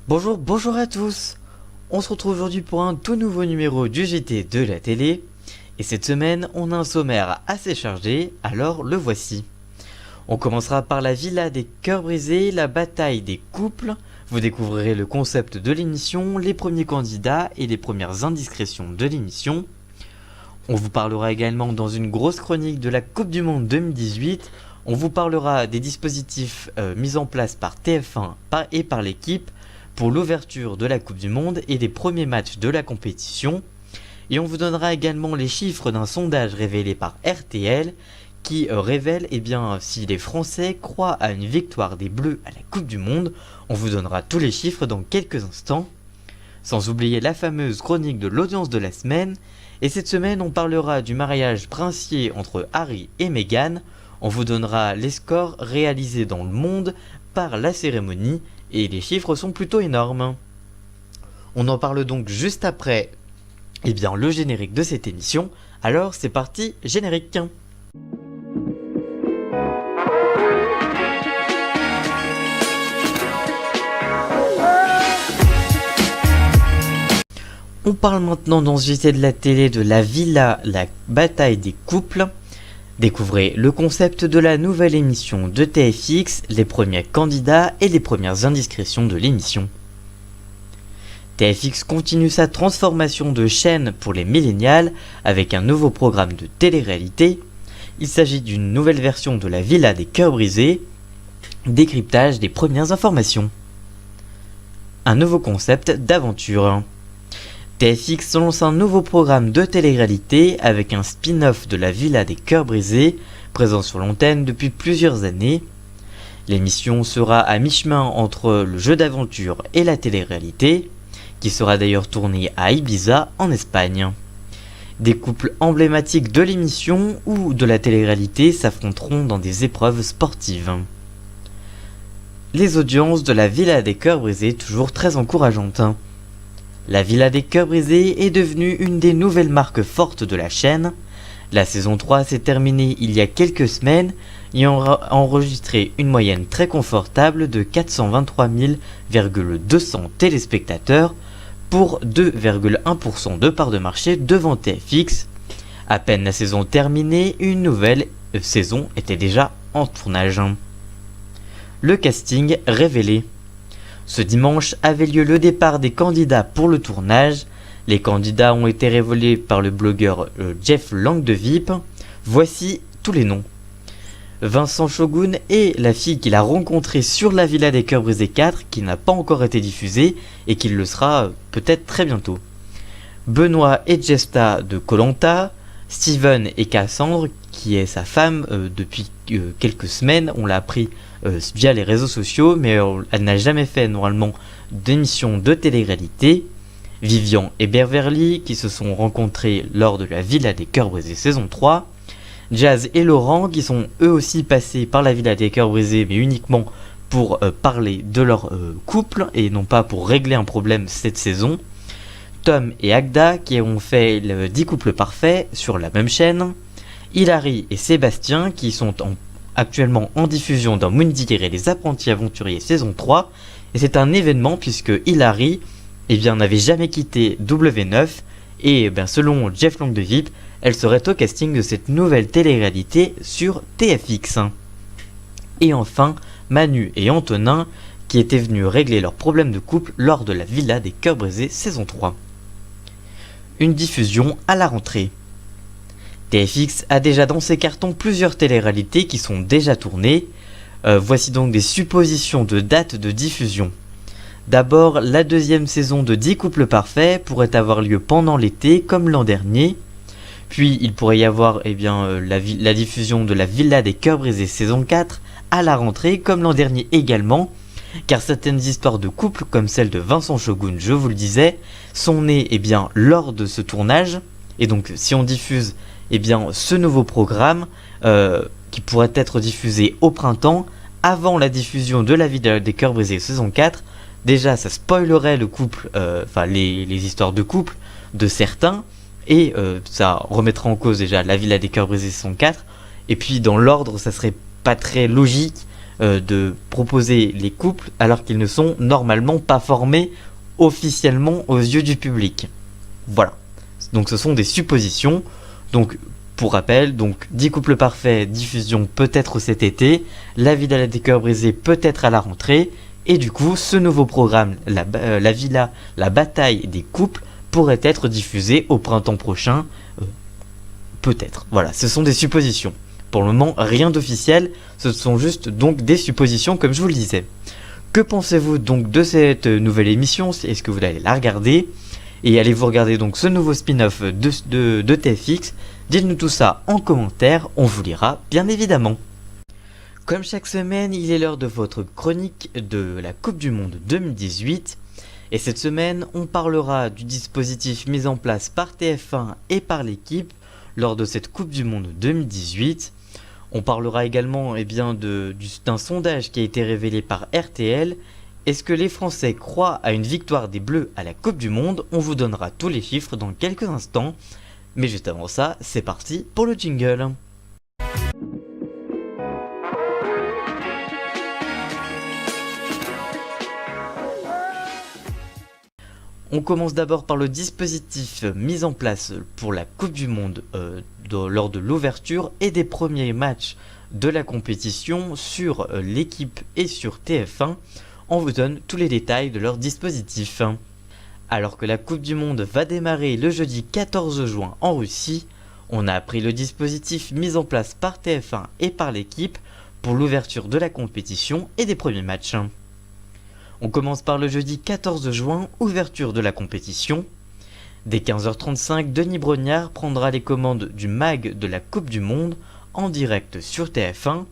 Bonjour à tous. On se retrouve aujourd'hui pour un tout nouveau numéro du JT de la télé. Et cette semaine, on a un sommaire assez chargé, alors le voici. On commencera par la villa des cœurs brisés, la bataille des couples. Vous découvrirez le concept de l'émission, les premiers candidats et les premières indiscrétions de l'émission. On vous parlera également dans une grosse chronique de la Coupe du Monde 2018. On vous parlera des dispositifs mis en place par TF1 et par l'équipe pour l'ouverture de la Coupe du Monde et des premiers matchs de la compétition. Et on vous donnera également les chiffres d'un sondage révélé par RTL qui révèle si les Français croient à une victoire des Bleus à la Coupe du Monde. On vous donnera tous les chiffres dans quelques instants. Sans oublier la fameuse chronique de l'audience de la semaine. Et cette semaine, on parlera du mariage princier entre Harry et Meghan. On vous donnera les scores réalisés dans le monde par la cérémonie. Et les chiffres sont plutôt énormes. On en parle donc juste après le générique de cette émission. Alors c'est parti, générique. On parle maintenant dans ce JT de la télé de la villa, la bataille des couples. Découvrez le concept de la nouvelle émission de TFX, les premiers candidats et les premières indiscrétions de l'émission. TFX continue sa transformation de chaîne pour les millénials avec un nouveau programme de télé-réalité. Il s'agit d'une nouvelle version de la Villa des cœurs brisés, décryptage des premières informations. Un nouveau concept d'aventure. TFX lance un nouveau programme de télé-réalité avec un spin-off de la Villa des cœurs brisés, présent sur l'antenne depuis plusieurs années. L'émission sera à mi-chemin entre le jeu d'aventure et la télé-réalité, qui sera d'ailleurs tournée à Ibiza en Espagne. Des couples emblématiques de l'émission ou de la télé-réalité s'affronteront dans des épreuves sportives. Les audiences de la Villa des cœurs brisés toujours très encourageantes. La Villa des cœurs brisés est devenue une des nouvelles marques fortes de la chaîne. La saison 3 s'est terminée il y a quelques semaines et a enregistré une moyenne très confortable de 423 200 téléspectateurs pour 2,1% de part de marché devant TFX. À peine la saison terminée, une nouvelle saison était déjà en tournage. Le casting révélé. Ce dimanche avait lieu le départ des candidats pour le tournage. Les candidats ont été révélés par le blogueur Jeff Langdevip. Voici tous les noms. Vincent Shogun et la fille qu'il a rencontrée sur la Villa des cœurs brisés 4 qui n'a pas encore été diffusée et qui le sera peut-être très bientôt. Benoît et Jesta de Koh-Lanta, Steven et Cassandre qui est sa femme depuis quelques semaines, on l'a appris via les réseaux sociaux, mais elle n'a jamais fait normalement d'émission de télé-réalité. Vivian et Beverly qui se sont rencontrés lors de la Villa des cœurs brisés saison 3. Jazz et Laurent qui sont eux aussi passés par la Villa des cœurs brisés mais uniquement pour parler de leur couple et non pas pour régler un problème cette saison. Tom et Agda qui ont fait le 10 couples parfaits sur la même chaîne. Hilary et Sébastien qui sont actuellement en diffusion dans Moundir et les apprentis aventuriers saison 3. Et c'est un événement puisque Hilary n'avait jamais quitté W9 et selon Jeff Langdevip, elle serait au casting de cette nouvelle télé-réalité sur TFX. Et enfin, Manu et Antonin qui étaient venus régler leurs problèmes de couple lors de la Villa des cœurs brisés saison 3. Une diffusion à la rentrée. TFX a déjà dans ses cartons plusieurs télé-réalités qui sont déjà tournées. Voici donc des suppositions de dates de diffusion. D'abord, la deuxième saison de 10 couples parfaits pourrait avoir lieu pendant l'été comme l'an dernier. Puis il pourrait y avoir la diffusion de la Villa des cœurs brisés saison 4 à la rentrée comme l'an dernier également. Car certaines histoires de couple comme celle de Vincent Shogun, je vous le disais, sont nées lors de ce tournage. Et donc si on diffuse ce nouveau programme qui pourrait être diffusé au printemps, avant la diffusion de la Villa des cœurs brisés saison 4, déjà ça spoilerait le couple, les histoires de couple de certains, et ça remettrait en cause déjà la Villa des cœurs brisés saison 4, et puis dans l'ordre ça serait pas très logique de proposer les couples alors qu'ils ne sont normalement pas formés officiellement aux yeux du public. Voilà. Donc ce sont des suppositions. Donc pour rappel, donc 10 couples parfaits, diffusion peut-être cet été, La Villa des cœurs brisés peut-être à la rentrée, et du coup ce nouveau programme, la Villa, la bataille des couples, pourrait être diffusé au printemps prochain, peut-être. Voilà, ce sont des suppositions. Pour le moment, rien d'officiel, ce sont juste donc des suppositions comme je vous le disais. Que pensez-vous donc de cette nouvelle émission? Est-ce que vous allez la regarder? Et allez-vous regarder donc ce nouveau spin-off de TFX? Dites-nous tout ça en commentaire, on vous lira bien évidemment. Comme chaque semaine, il est l'heure de votre chronique de la Coupe du Monde 2018. Et cette semaine, on parlera du dispositif mis en place par TF1 et par l'équipe lors de cette Coupe du Monde 2018. On parlera également d'un sondage qui a été révélé par RTL. Est-ce que les Français croient à une victoire des Bleus à la Coupe du Monde? On vous donnera tous les chiffres dans quelques instants. Mais juste avant ça, c'est parti pour le jingle. On commence d'abord par le dispositif mis en place pour la Coupe du Monde lors de l'ouverture et des premiers matchs de la compétition sur l'équipe et sur TF1. On vous donne tous les détails de leur dispositif. Alors que la Coupe du Monde va démarrer le jeudi 14 juin en Russie, on a appris le dispositif mis en place par TF1 et par l'équipe pour l'ouverture de la compétition et des premiers matchs. On commence par le jeudi 14 juin, ouverture de la compétition. Dès 15h35, Denis Brognard prendra les commandes du MAG de la Coupe du Monde en direct sur TF1.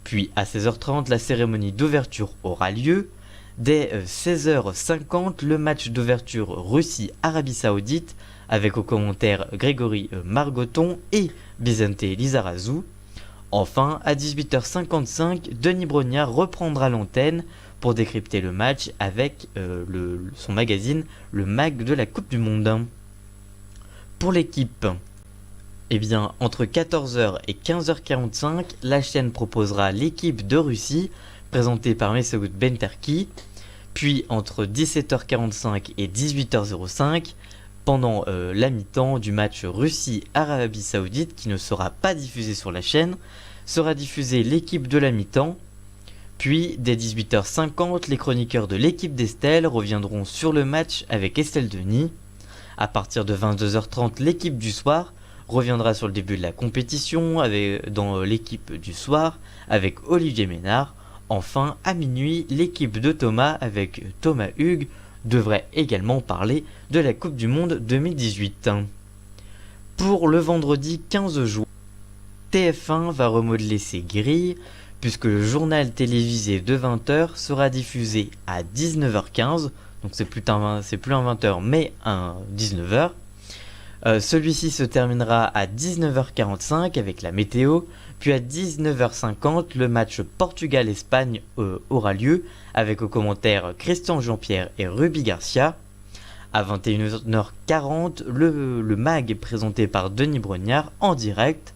Puis à 16h30, la cérémonie d'ouverture aura lieu. Dès 16h50, le match d'ouverture Russie-Arabie Saoudite avec aux commentaires Grégory Margoton et Bizente Lizarazu. Enfin, à 18h55, Denis Brognard reprendra l'antenne pour décrypter le match avec son magazine, le MAG de la Coupe du Monde. Pour l'équipe, entre 14h et 15h45, la chaîne proposera l'équipe de Russie, présentée par Mesut Benterki. Puis entre 17h45 et 18h05, pendant la mi-temps du match Russie-Arabie Saoudite, qui ne sera pas diffusé sur la chaîne, sera diffusée l'équipe de la mi-temps. Puis, dès 18h50, les chroniqueurs de l'équipe d'Estelle reviendront sur le match avec Estelle Denis. À partir de 22h30, l'équipe du soir reviendra sur le début de la compétition dans l'équipe du soir avec Olivier Ménard. Enfin, à minuit, l'équipe de Thomas avec Thomas Hugues devrait également parler de la Coupe du Monde 2018. Pour le vendredi 15 juin, TF1 va remodeler ses grilles puisque le journal télévisé de 20h sera diffusé à 19h15, donc c'est plus un 20h mais un 19h. Celui-ci se terminera à 19h45 avec la météo, puis à 19h50 le match Portugal-Espagne aura lieu avec aux commentaires Christian Jean-Pierre et Ruby Garcia. À 21h40, le MAG présenté par Denis Brognard en direct.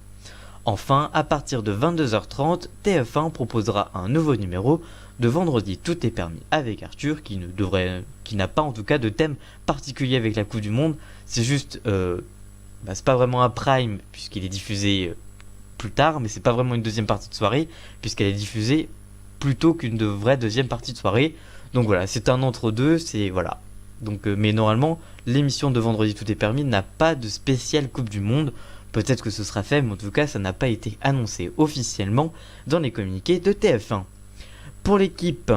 Enfin, à partir de 22h30, TF1 proposera un nouveau numéro de Vendredi Tout est permis avec Arthur qui n'a pas en tout cas de thème particulier avec la Coupe du Monde. C'est juste, c'est pas vraiment un prime puisqu'il est diffusé plus tard, mais c'est pas vraiment une deuxième partie de soirée puisqu'elle est diffusée plutôt qu'une vraie deuxième partie de soirée. Donc voilà, c'est un entre-deux, c'est voilà. Donc, mais normalement, l'émission de Vendredi Tout est permis n'a pas de spéciale Coupe du Monde. Peut-être que ce sera fait, mais en tout cas, ça n'a pas été annoncé officiellement dans les communiqués de TF1. Pour l'équipe,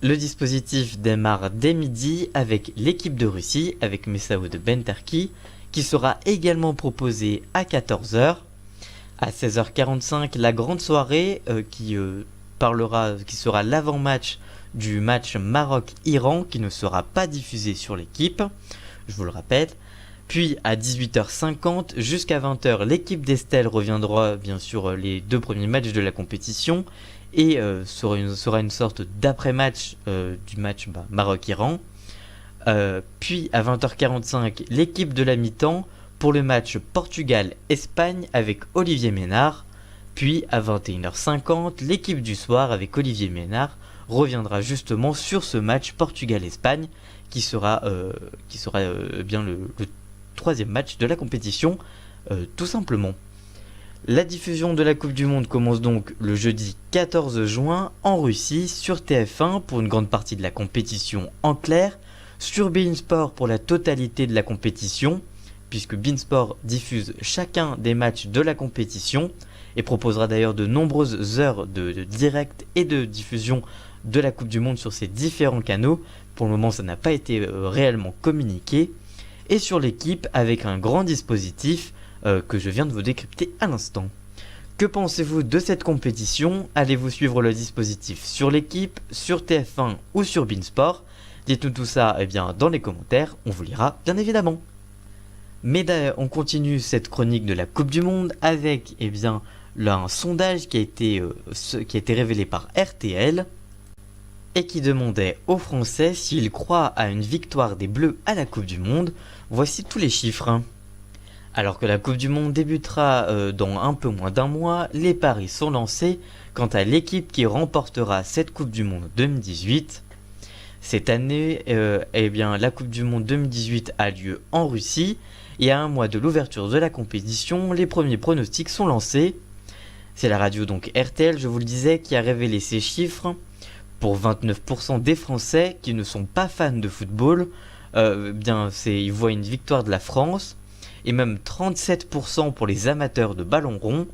le dispositif démarre dès midi avec l'équipe de Russie, avec Mesut Benterki, qui sera également proposée à 14h. À 16h45, la grande soirée qui sera l'avant-match du match Maroc-Iran, qui ne sera pas diffusé sur l'équipe, je vous le rappelle. Puis à 18h50 jusqu'à 20h, l'équipe d'Estelle reviendra bien sûr les deux premiers matchs de la compétition et sera une sorte d'après-match du match Maroc-Iran. Puis à 20h45, l'équipe de la mi-temps pour le match Portugal-Espagne avec Olivier Ménard. Puis à 21h50, l'équipe du soir avec Olivier Ménard reviendra justement sur ce match Portugal-Espagne qui sera bien le troisième match de la compétition tout simplement. La diffusion de la Coupe du Monde commence donc le jeudi 14 juin en Russie sur TF1 pour une grande partie de la compétition en clair, sur beIN Sport pour la totalité de la compétition, puisque beIN Sport diffuse chacun des matchs de la compétition et proposera d'ailleurs de nombreuses heures de direct et de diffusion de la Coupe du Monde sur ces différents canaux. Pour le moment, ça n'a pas été réellement communiqué. Et sur l'équipe avec un grand dispositif que je viens de vous décrypter à l'instant. Que pensez-vous de cette compétition? Allez-vous suivre le dispositif sur l'équipe, sur TF1 ou sur beIN Sport? Dites-nous tout ça dans les commentaires, on vous lira bien évidemment. Mais on continue cette chronique de la Coupe du Monde avec un sondage qui a été révélé par RTL et qui demandait aux Français s'ils croient à une victoire des Bleus à la Coupe du Monde. Voici tous les chiffres. Alors que la Coupe du Monde débutera dans un peu moins d'un mois, les paris sont lancés quant à l'équipe qui remportera cette Coupe du Monde 2018. Cette année, la Coupe du Monde 2018 a lieu en Russie et à un mois de l'ouverture de la compétition, les premiers pronostics sont lancés. C'est la radio donc RTL, je vous le disais, qui a révélé ces chiffres. Pour 29% des Français qui ne sont pas fans de football, ils voient une victoire de la France. Et même 37% pour les amateurs de ballon rond.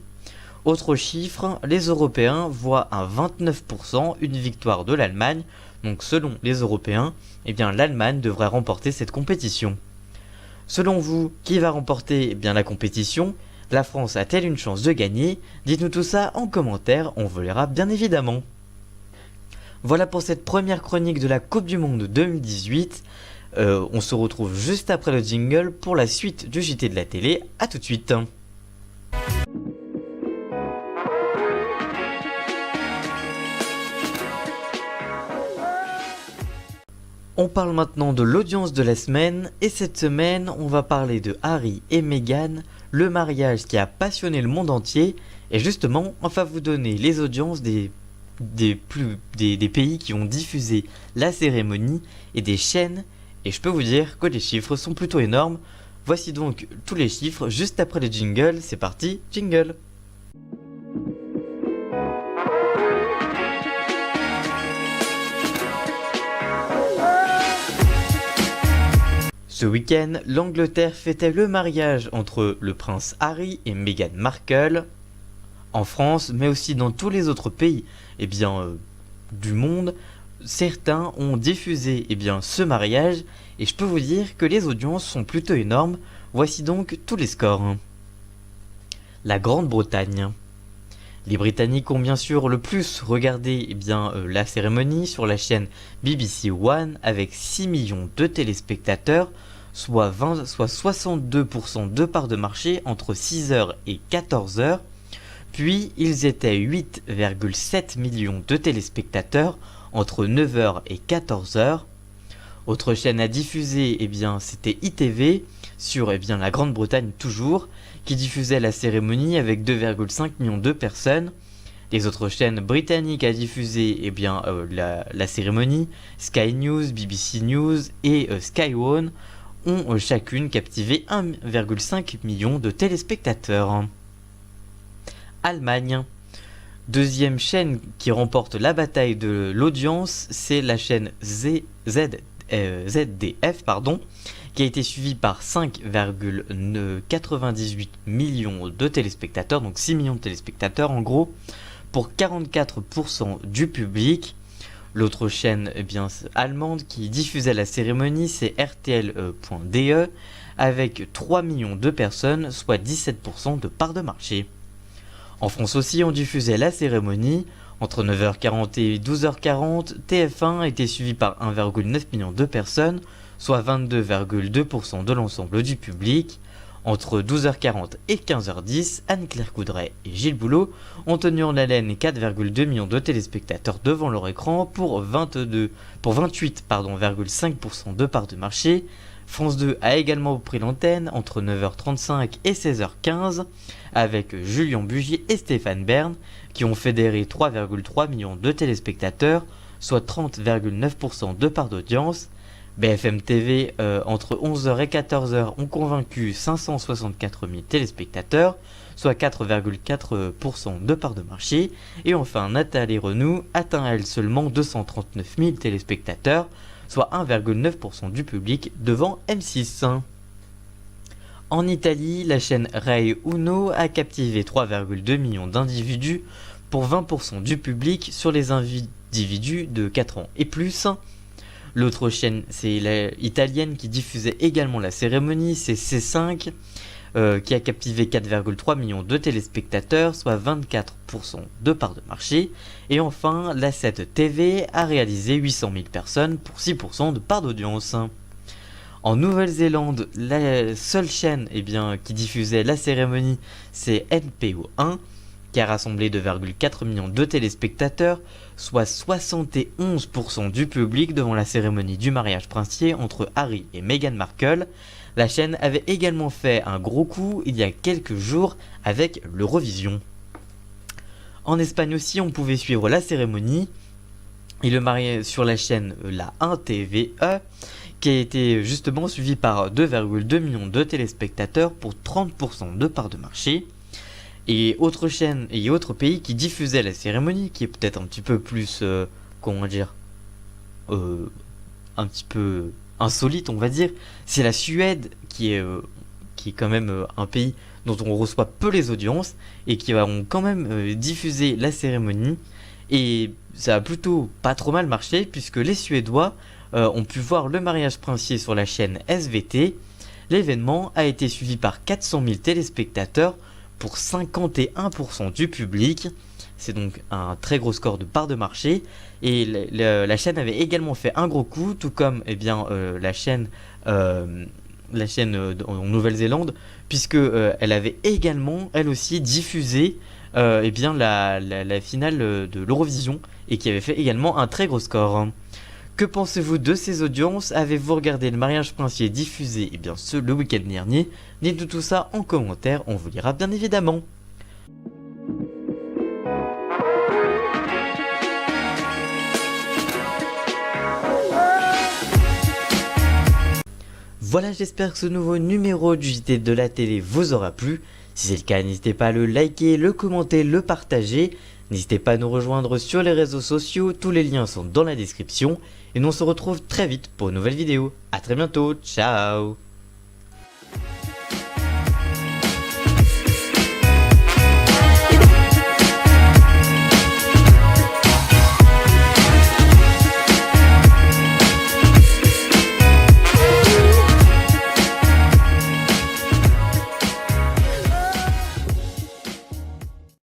Autre chiffre, les Européens voient à 29% une victoire de l'Allemagne. Donc selon les Européens, l'Allemagne devrait remporter cette compétition. Selon vous, qui va remporter la compétition? La France a-t-elle une chance de gagner? Dites-nous tout ça en commentaire, on vous lira bien évidemment. Voilà pour cette première chronique de la Coupe du Monde 2018. On se retrouve juste après le jingle pour la suite du JT de la télé. A tout de suite. On parle maintenant de l'audience de la semaine et cette semaine on va parler de Harry et Meghan, le mariage qui a passionné le monde entier et justement on va vous donner les audiences des pays qui ont diffusé la cérémonie et des chaînes. Et je peux vous dire que les chiffres sont plutôt énormes. Voici donc tous les chiffres juste après le jingle. C'est parti, jingle. Ce week-end, l'Angleterre fêtait le mariage entre le prince Harry et Meghan Markle. En France, mais aussi dans tous les autres pays du monde, certains ont diffusé ce mariage et je peux vous dire que les audiences sont plutôt énormes. Voici donc tous les scores. La Grande-Bretagne. Les Britanniques ont bien sûr le plus regardé la cérémonie sur la chaîne BBC One avec 6 millions de téléspectateurs, soit 62% de part de marché entre 6h et 14h. Puis ils étaient 8,7 millions de téléspectateurs entre 9h et 14h. Autre chaîne à diffuser, c'était ITV, sur la Grande-Bretagne toujours, qui diffusait la cérémonie avec 2,5 millions de personnes. Les autres chaînes britanniques à diffuser la cérémonie, Sky News, BBC News et Sky One, ont chacune captivé 1,5 million de téléspectateurs. Allemagne. Deuxième chaîne qui remporte la bataille de l'audience, c'est la chaîne ZDF, qui a été suivie par 5,98 millions de téléspectateurs, donc 6 millions de téléspectateurs en gros, pour 44% du public. L'autre chaîne allemande qui diffusait la cérémonie, c'est RTL.de, avec 3 millions de personnes, soit 17% de part de marché. En France aussi, on diffusait la cérémonie. Entre 9h40 et 12h40, TF1 était suivi par 1,9 million de personnes, soit 22,2% de l'ensemble du public. Entre 12h40 et 15h10, Anne-Claire Coudray et Gilles Boulot ont tenu en haleine 4,2 millions de téléspectateurs devant leur écran pour 28,5% de part de marché. France 2 a également pris l'antenne entre 9h35 et 16h15 avec Julien Bugier et Stéphane Bern qui ont fédéré 3,3 millions de téléspectateurs, soit 30,9% de part d'audience. BFM TV entre 11h et 14h ont convaincu 564 000 téléspectateurs, soit 4,4% de part de marché. Et enfin Nathalie Renou atteint elle seulement 239 000 téléspectateurs, soit 1,9% du public devant M6. En Italie, la chaîne Rai Uno a captivé 3,2 millions d'individus pour 20% du public sur les individus de 4 ans et plus. L'autre chaîne, c'est l'italienne qui diffusait également la cérémonie, c'est C5, qui a captivé 4,3 millions de téléspectateurs, soit 24% de part de marché. Et enfin, la 7 TV a réalisé 800 000 personnes pour 6% de part d'audience. En Nouvelle-Zélande, la seule chaîne qui diffusait la cérémonie, c'est NPO1, qui a rassemblé 2,4 millions de téléspectateurs, soit 71% du public devant la cérémonie du mariage princier entre Harry et Meghan Markle. La chaîne avait également fait un gros coup il y a quelques jours avec l'Eurovision. En Espagne aussi, on pouvait suivre la cérémonie et le mariage sur la chaîne la 1TVE, qui a été justement suivi par 2,2 millions de téléspectateurs pour 30% de part de marché. Et autre chaîne et autre pays qui diffusait la cérémonie, qui est peut-être un petit peu plus, un petit peu insolite, on va dire, c'est la Suède, qui est quand même un pays dont on reçoit peu les audiences, et qui ont quand même diffusé la cérémonie, et ça a plutôt pas trop mal marché, puisque les Suédois ont pu voir le mariage princier sur la chaîne SVT. L'événement a été suivi par 400 000 téléspectateurs, pour 51% du public. C'est donc un très gros score de part de marché. Et la chaîne avait également fait un gros coup, tout comme la chaîne en Nouvelle-Zélande, puisque elle avait également, elle aussi, diffusé la finale de l'Eurovision, et qui avait fait également un très gros score. Que pensez-vous de ces audiences? Avez-vous regardé le mariage princier diffusé le week-end dernier? Dites-nous tout ça en commentaire, on vous lira bien évidemment. Voilà, j'espère que ce nouveau numéro du JT de la télé vous aura plu. Si c'est le cas, n'hésitez pas à le liker, le commenter, le partager. N'hésitez pas à nous rejoindre sur les réseaux sociaux, tous les liens sont dans la description. Et nous on se retrouve très vite pour une nouvelle vidéo. A très bientôt, ciao.